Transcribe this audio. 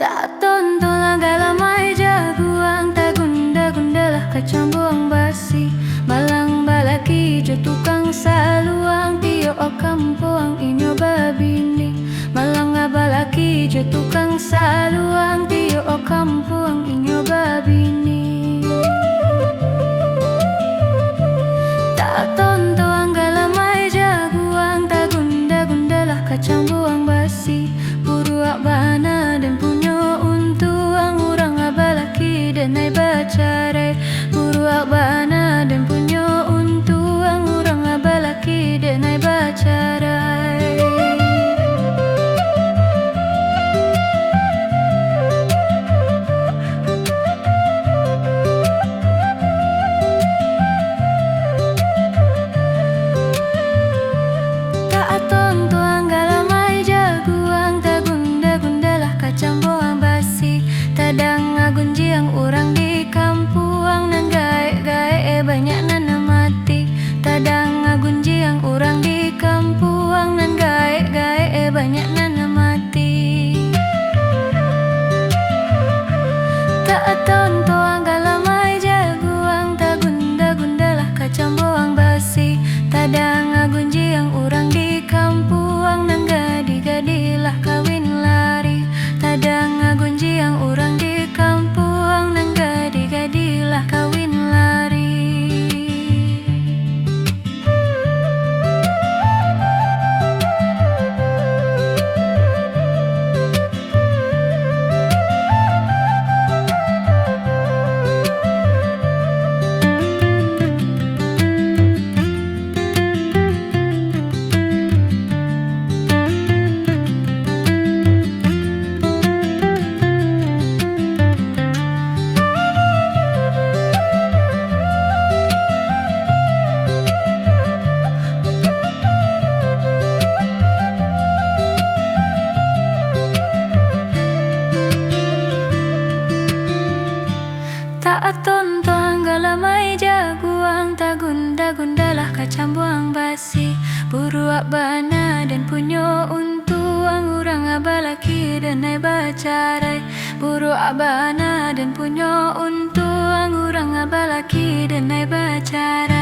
Tak tontolah galamai jaguang, tak gunda-gundalah kacang buang basi. Malang balaki jo tukang saluang, tio o kampuang inyo babini. Malang balaki jo tukang saluang, tio o kampuang inyo babini. Tak tonto ang galamai jaguang, tak gunda-gundalah kacang buang basi. Buruak bana dan punyo untuang, urang abalaki dan ay bacarai. Buruak bana dan punyo untuang, urang abalaki dan ay bacarai. Tadang agunjiang urang di kampuang, nang gae-gae banyak nana mati. Tadang agunjiang urang di kampuang, nang gae-gae banyak nana mati. Tak tonto ang galamai jaguang, tak gunda-gundalah kacang buang basi. Tadang agunjiang urang di kampuang, nang gadi-gadilah kawin lari. Tadang agunjiang urang di kampuang, nang gadi-gadilah kawin lari. Tak tonto ang galamai jaguang, tak gunda-gundalah kacang buang basi. Buruak bana dan punyo untuang, urang abalaki dan ay bacarai. Buruak bana dan punyo untuang, urang abalaki dan ay bacarai.